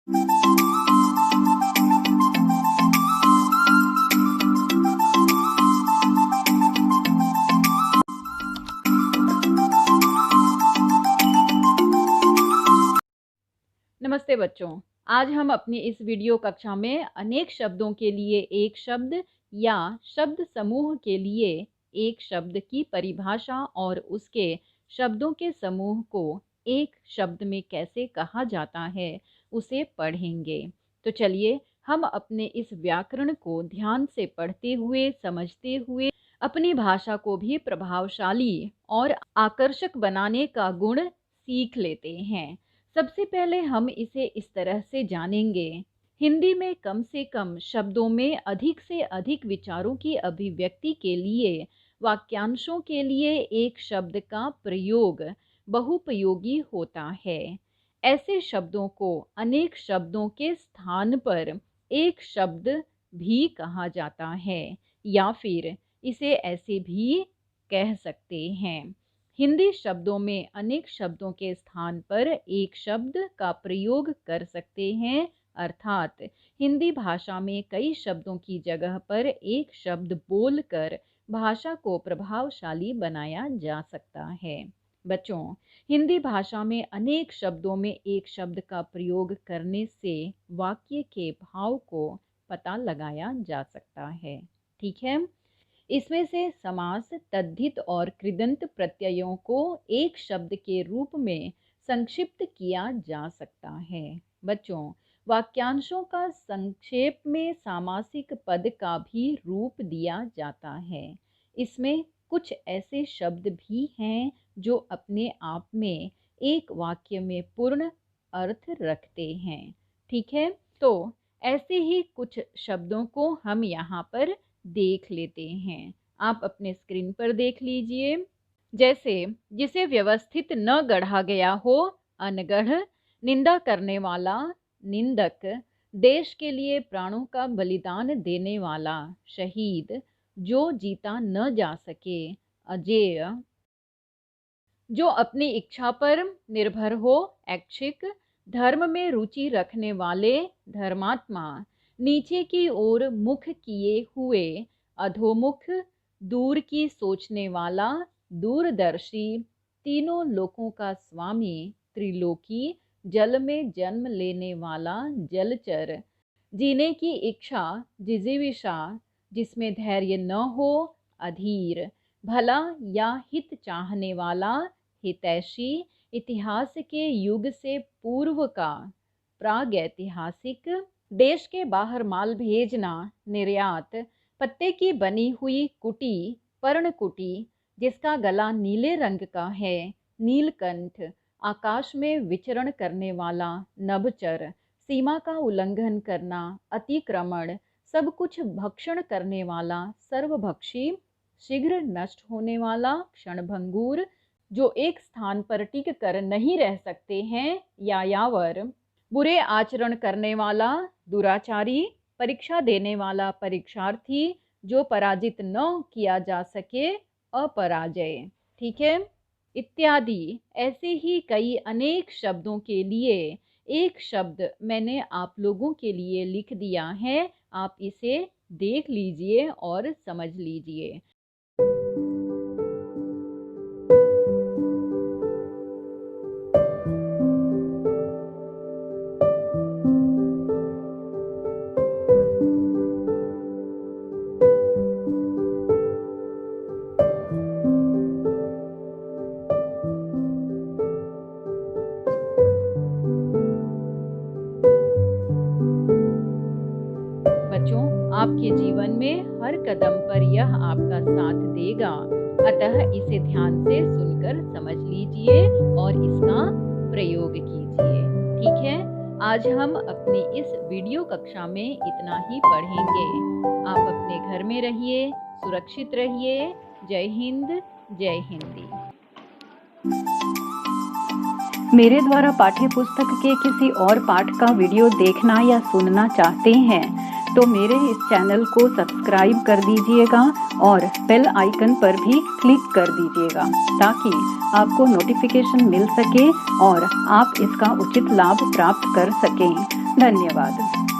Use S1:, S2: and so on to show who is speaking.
S1: नमस्ते बच्चों, आज हम अपनी इस वीडियो कक्षा में अनेक शब्दों के लिए एक शब्द या शब्द समूह के लिए एक शब्द की परिभाषा और उसके शब्दों के समूह को एक शब्द में कैसे कहा जाता है उसे पढ़ेंगे। तो चलिए हम अपने इस व्याकरण को ध्यान से पढ़ते हुए समझते हुए अपनी भाषा को भी प्रभावशाली और आकर्षक बनाने का गुण सीख लेते हैं। सबसे पहले हम इसे इस तरह से जानेंगे। हिंदी में कम से कम शब्दों में अधिक से अधिक विचारों की अभिव्यक्ति के लिए वाक्यांशों के लिए एक शब्द का प्रयोग बहुपयोगी होता है। ऐसे शब्दों को अनेक शब्दों के स्थान पर एक शब्द भी कहा जाता है या फिर इसे ऐसे भी कह सकते हैं। हिंदी शब्दों में अनेक शब्दों के स्थान पर एक शब्द का प्रयोग कर सकते हैं, अर्थात हिंदी भाषा में कई शब्दों की जगह पर एक शब्द बोलकर भाषा को प्रभावशाली बनाया जा सकता है। बच्चों, हिंदी भाषा में अनेक शब्दों में एक शब्द का प्रयोग करने से वाक्य के भाव को पता लगाया जा सकता है। ठीक है, इसमें से समास, तद्धित और कृदंत प्रत्ययों को एक शब्द के रूप में संक्षिप्त किया जा सकता है। बच्चों, वाक्यांशों का संक्षेप में सामासिक पद का भी रूप दिया जाता है। इसमें कुछ ऐसे शब्द भी हैं जो अपने आप में एक वाक्य में पूर्ण अर्थ रखते हैं। ठीक है, तो ऐसे ही कुछ शब्दों को हम यहाँ पर देख लेते हैं। आप अपने स्क्रीन पर देख लीजिए। जैसे जिसे व्यवस्थित न गढ़ा गया हो, अनगढ़, निंदा करने वाला, निंदक, देश के लिए प्राणों का बलिदान देने वाला, शहीद, जो जीता न जा सके, अजेय, जो अपनी इच्छा पर निर्भर हो, ऐच्छिक, धर्म में रुचि रखने वाले, धर्मात्मा, नीचे की ओर मुख किए हुए, अधोमुख, दूर की सोचने वाला, दूरदर्शी, तीनों लोकों का स्वामी, त्रिलोकी, जल में जन्म लेने वाला, जलचर, जीने की इच्छा, जिजीविषा, जिसमें धैर्य न हो, अधीर, भला या हित चाहने वाला, हितैषी, इतिहास के युग से पूर्व का, प्रागैतिहासिक, देश के बाहर माल भेजना, निर्यात, पत्ते की बनी हुई कुटी, पर्णकुटी, जिसका गला नीले रंग का है, नीलकंठ, आकाश में विचरण करने वाला, नभचर, सीमा का उल्लंघन करना, अतिक्रमण, सब कुछ भक्षण करने वाला, सर्वभक्षी, शीघ्र नष्ट होने वाला, क्षणभंगुर, जो एक स्थान पर टिक कर नहीं रह सकते हैं, यायावर, बुरे आचरण करने वाला, दुराचारी, परीक्षा देने वाला परीक्षार्थी, जो पराजित न किया जा सके, अपराजय। ठीक है, इत्यादि ऐसे ही कई अनेक शब्दों के लिए एक शब्द मैंने आप लोगों के लिए लिख दिया है। आप इसे देख लीजिए और समझ लीजिए। बच्चों, आपके जीवन में हर कदम पर यह आपका साथ देगा, अतः इसे ध्यान से सुनकर समझ लीजिए और इसका प्रयोग कीजिए। ठीक है, आज हम अपनी इस वीडियो कक्षा में इतना ही पढ़ेंगे। आप अपने घर में रहिए, सुरक्षित रहिए। जय हिंद, जय हिंदी।
S2: मेरे द्वारा पाठ्य पुस्तक के किसी और पाठ का वीडियो देखना या सुनना चाहते हैं तो मेरे इस चैनल को सब्सक्राइब कर दीजिएगा और बेल आइकन पर भी क्लिक कर दीजिएगा ताकि आपको नोटिफिकेशन मिल सके और आप इसका उचित लाभ प्राप्त कर सकें। धन्यवाद।